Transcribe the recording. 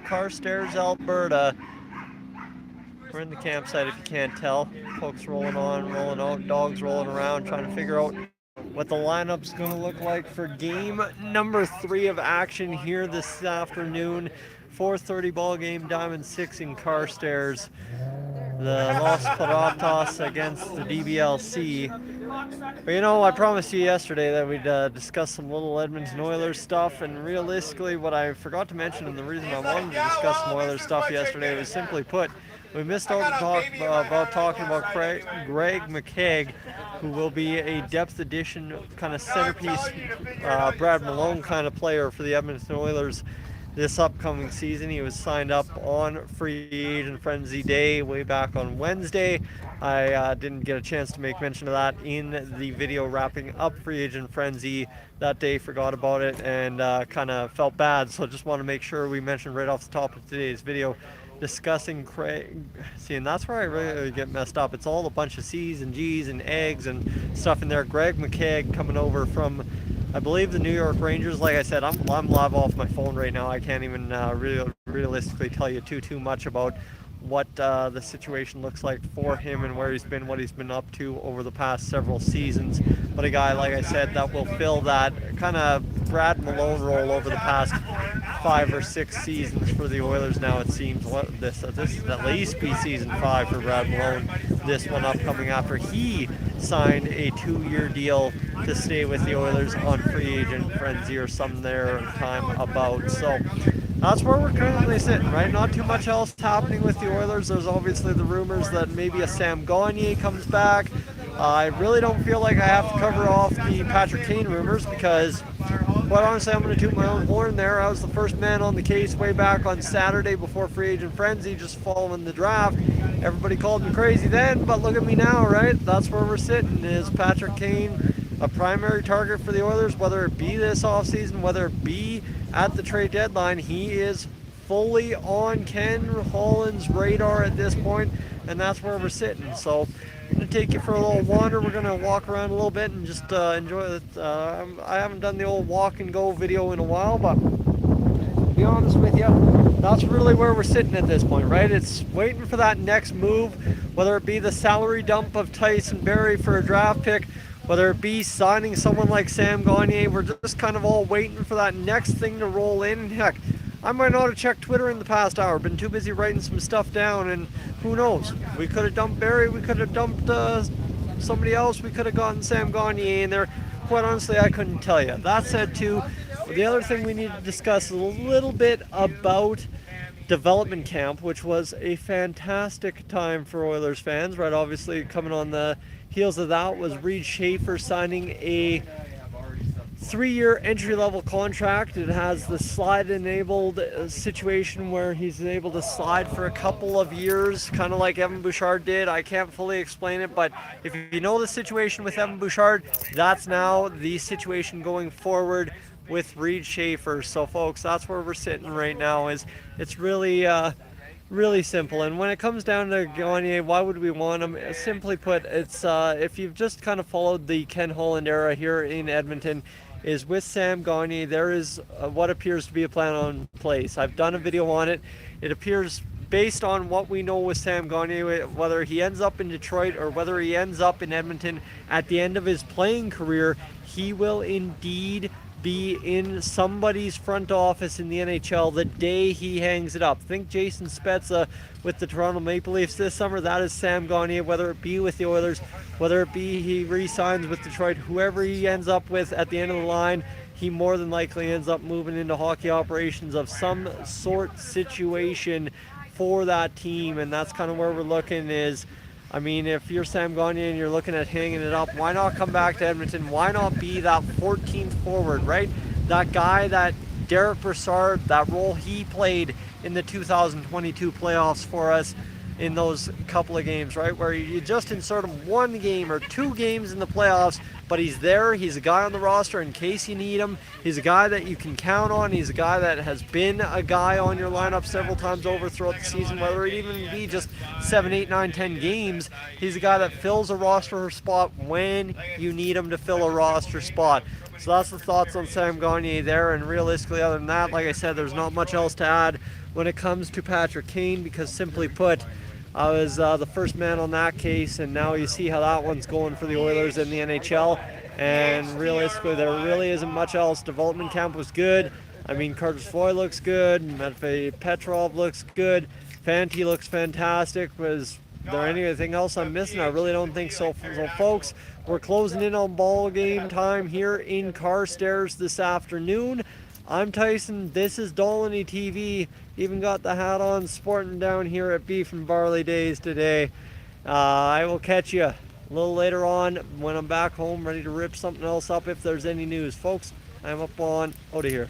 Carstairs, Alberta. We're in the campsite if you can't tell. Folks rolling on, rolling out, dogs rolling around, trying to figure out what the lineup's going to look like for game number 3 of action here this afternoon. 4:30 ball game, Diamond 6 in Carstairs. The Los Piratas against the DBLC. But I promised you yesterday that we'd discuss some little Edmonton Oilers stuff, and realistically, what I forgot to mention, and the reason I wanted to discuss some Oilers stuff yesterday was simply put, we missed out to talk about talking about Greg McKegg, who will be a depth addition kind of centerpiece, Brad Malone kind of player for the Edmonton Oilers this upcoming season. He was signed up on Free Agent Frenzy Day way back on Wednesday. I didn't get a chance to make mention of that in the video wrapping up Free Agent Frenzy that day, forgot about it, and kind of felt bad, so I just want to make sure we mentioned right off the top of today's video discussing Craig. See, and that's where I really get messed up. It's all a bunch of C's and G's and eggs and stuff in there. Greg McKegg coming over from, I believe, the New York Rangers. Like I said, I'm live off my phone right now. I can't even realistically tell you too much about what the situation looks like for him and where he's been, what he's been up to over the past several seasons. But a guy, like I said, that will fill that kind of Brad Malone role over the past 5 or 6 seasons for the Oilers now, it seems. This is at least be season 5 for Brad Malone. This one upcoming after he signed a 2-year deal to stay with the Oilers on Free Agent Frenzy or some there time about. So that's where we're currently sitting, right? Not too much else happening with the Oilers. There's obviously the rumors that maybe a Sam Gagner comes back. I really don't feel like I have to cover off the Patrick Kane rumors because, quite honestly, I'm going to toot my own horn there. I was the first man on the case way back on Saturday before Free Agent Frenzy, just following the draft. Everybody called me crazy then, but look at me now, right? That's where we're sitting. Is Patrick Kane a primary target for the Oilers, whether it be this offseason, whether it be at the trade deadline? He is fully on Ken Holland's radar at this point, and that's where we're sitting. So I'm going to take you for a little wander. We're going to walk around a little bit and just enjoy it. I haven't done the old walk and go video in a while, but to be honest with you, that's really where we're sitting at this point, right? It's waiting for that next move, whether it be the salary dump of Tyson Barrie for a draft pick, whether it be signing someone like Sam Gagner. We're just kind of all waiting for that next thing to roll in. And heck, I might not have checked Twitter in the past hour, been too busy writing some stuff down, and who knows? We could have dumped Barrie, we could have dumped somebody else, we could have gotten Sam Gagner in there. Quite honestly, I couldn't tell you. That said, too, the other thing we need to discuss is a little bit about development camp, which was a fantastic time for Oilers fans, right? Obviously, coming on the heels of that was Reed Schaefer signing a 3-year entry-level contract. It has the slide-enabled situation where he's able to slide for a couple of years, kind of like Evan Bouchard did. I can't fully explain it, but if you know the situation with Evan Bouchard, that's now the situation going forward with Reed Schaefer. So, folks, that's where we're sitting right now. It's really simple. And when it comes down to Gagner, why would we want him? Simply put, it's if you've just kind of followed the Ken Holland era here in Edmonton, is with Sam Gagner, there is what appears to be a plan on place. I've done a video on it. It appears, based on what we know with Sam Gagner, whether he ends up in Detroit or whether he ends up in Edmonton at the end of his playing career, he will indeed be in somebody's front office in the NHL the day he hangs it up. Think Jason Spezza with the Toronto Maple Leafs this summer. That is Sam Gagner, whether it be with the Oilers, whether it be he re-signs with Detroit, whoever he ends up with at the end of the line, he more than likely ends up moving into hockey operations of some sort situation for that team. And that's kind of where we're looking is, I mean, if you're Sam Gagner and you're looking at hanging it up, why not come back to Edmonton? Why not be that 14th forward, right? That guy that Derek Brassard, that role he played in the 2022 playoffs for us in those couple of games, right? Where you just insert him 1 game or 2 games in the playoffs, but he's there. He's a guy on the roster in case you need him. He's a guy that you can count on. He's a guy that has been a guy on your lineup several times over throughout the season, whether it even be just 7, 8, 9, 10 games. He's a guy that fills a roster spot when you need him to fill a roster spot. So that's the thoughts on Sam Gagner there, and realistically, other than that, like I said, there's not much else to add when it comes to Patrick Kane, because simply put, I was the first man on that case, and now you see how that one's going for the Oilers in the NHL. And realistically, there really isn't much else. Development camp was good. I mean, Carter Foy looks good. Matvei Petrov looks good. Fanti looks fantastic. Was there anything else I'm missing? I really don't think so. So, folks, we're closing in on ball game time here in Carstairs this afternoon. I'm Tyson. This is Dolany TV. Even got the hat on, sporting down here at Beef and Barley Days today. I will catch you a little later on when I'm back home, ready to rip something else up if there's any news. Folks, I'm up on out of here.